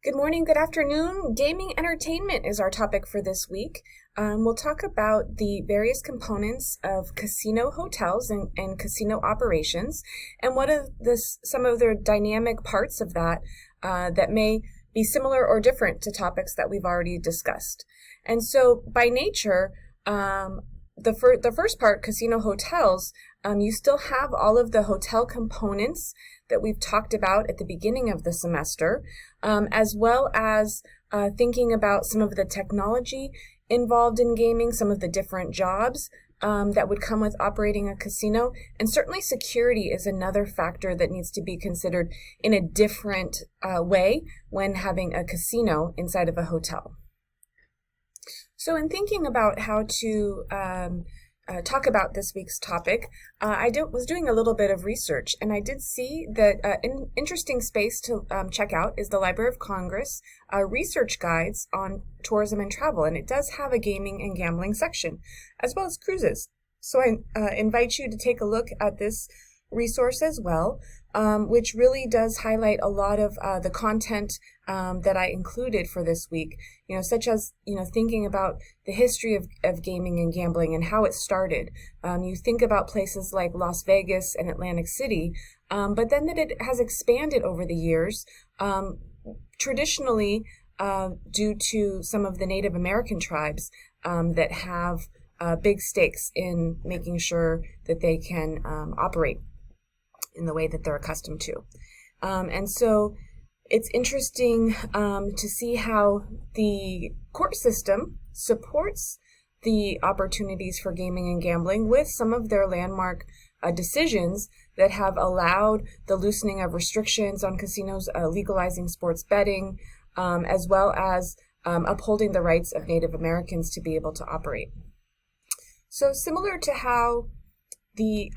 Good morning, good afternoon. Gaming entertainment is our topic for this week. We'll talk about the various components of casino hotels and casino operations, and what are some of the dynamic parts of that that may be similar or different to topics that we've already discussed. And so, by nature, the first part, casino hotels, you still have all of the hotel components that we've talked about at the beginning of the semester, as well as thinking about some of the technology involved in gaming, some of the different jobs that would come with operating a casino. And certainly security is another factor that needs to be considered in a different way when having a casino inside of a hotel. So in thinking about how to talk about this week's topic, I was doing a little bit of research, and I did see that an interesting space to check out is the Library of Congress research guides on tourism and travel, and it does have a gaming and gambling section, as well as cruises. So I invite you to take a look at this resource as well, which really does highlight a lot of the content that I included for this week, such as, thinking about the history of gaming and gambling and how it started. You think about places like Las Vegas and Atlantic City, but then that it has expanded over the years, traditionally due to some of the Native American tribes that have big stakes in making sure that they can operate in the way that they're accustomed to. And so it's interesting to see how the court system supports the opportunities for gaming and gambling with some of their landmark decisions that have allowed the loosening of restrictions on casinos, legalizing sports betting, as well as upholding the rights of Native Americans to be able to operate. So similar to how the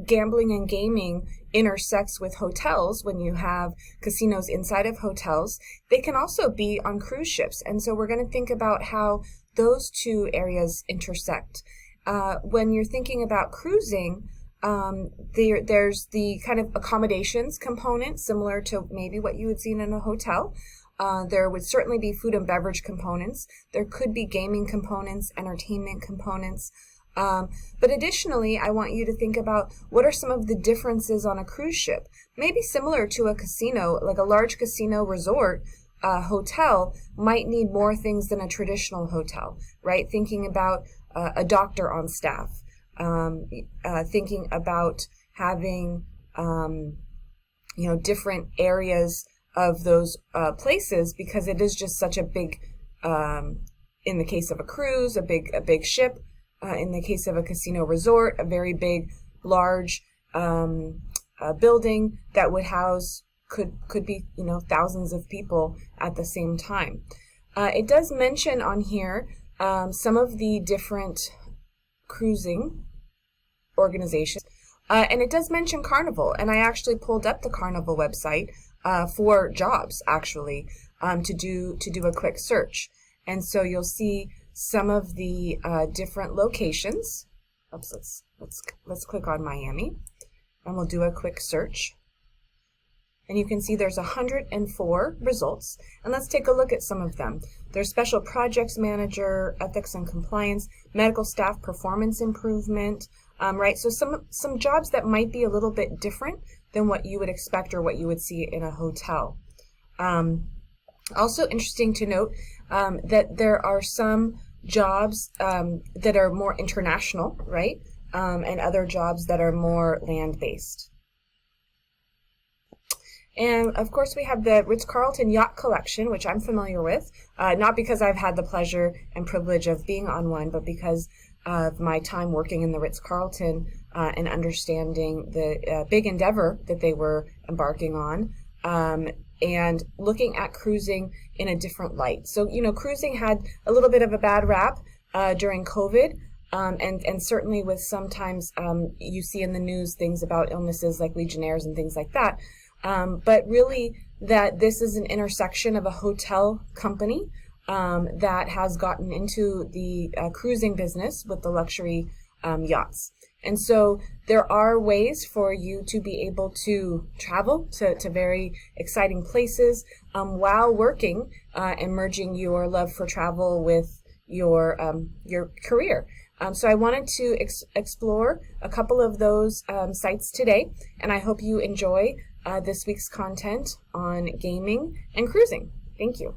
gambling and gaming intersects with hotels when you have casinos inside of hotels, they can also be on cruise ships. And so we're going to think about how those two areas intersect. When you're thinking about cruising, there's the kind of accommodations component, similar to maybe what you would see in a hotel. There would certainly be food and beverage components. There could be gaming components, entertainment components. But additionally, I want you to think about what are some of the differences on a cruise ship. Maybe similar to a casino, like a large casino resort hotel might need more things than a traditional hotel, right? Thinking about a doctor on staff, thinking about having, different areas of those places, because it is just such a big, in the case of a cruise, a big ship. In the case of a casino resort, a very big, large building that would house could be thousands of people at the same time. It does mention on here some of the different cruising organizations, and it does mention Carnival. And I actually pulled up the Carnival website for jobs, actually, to do a quick search, and so you'll see some of the different locations. Oops, let's click on Miami, and we'll do a quick search. And you can see there's 104 results, and let's take a look at some of them. There's special projects manager, ethics and compliance, medical staff performance improvement, right? So some jobs that might be a little bit different than what you would expect or what you would see in a hotel. Also interesting to note that there are some jobs that are more international, right? And other jobs that are more land-based. And of course we have the Ritz-Carlton Yacht Collection, which I'm familiar with, not because I've had the pleasure and privilege of being on one, but because of my time working in the Ritz-Carlton and understanding the big endeavor that they were embarking on, and looking at cruising in a different light. So, cruising had a little bit of a bad rap during COVID, and certainly with sometimes you see in the news things about illnesses like Legionnaires and things like that. But really that this is an intersection of a hotel company that has gotten into the cruising business with the luxury yachts. And so there are ways for you to be able to travel to very exciting places while working and merging your love for travel with your career. So I wanted to explore a couple of those sites today, and I hope you enjoy this week's content on gaming and cruising. Thank you.